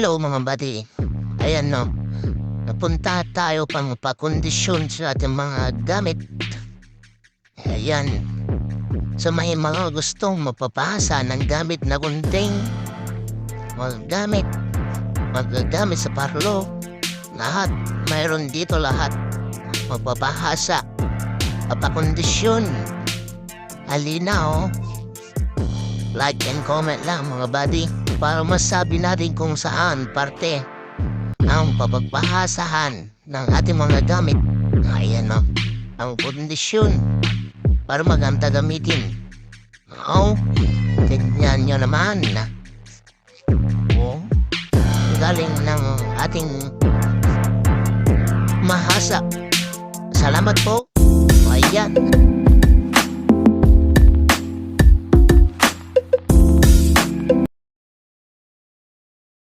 Hello mga buddy. Ayan no, napunta tayo pang pakondisyon sa ating mga gamit. Ayan, sa may mga gustong mapapasa ng gamit na gunting, magagamit sa parlo, lahat, mayroon dito lahat. Magpapahasa, papakondisyon. Halina oh. Like and comment lang mga buddy para masabi natin kung saan parte ang papagpahasahan ng ating mga gamit. Ayan o, ang kondisyon para maganda gamitin. Oh, tignan nyo naman. Oh, galing ng ating mahasa. Salamat po. Ayan.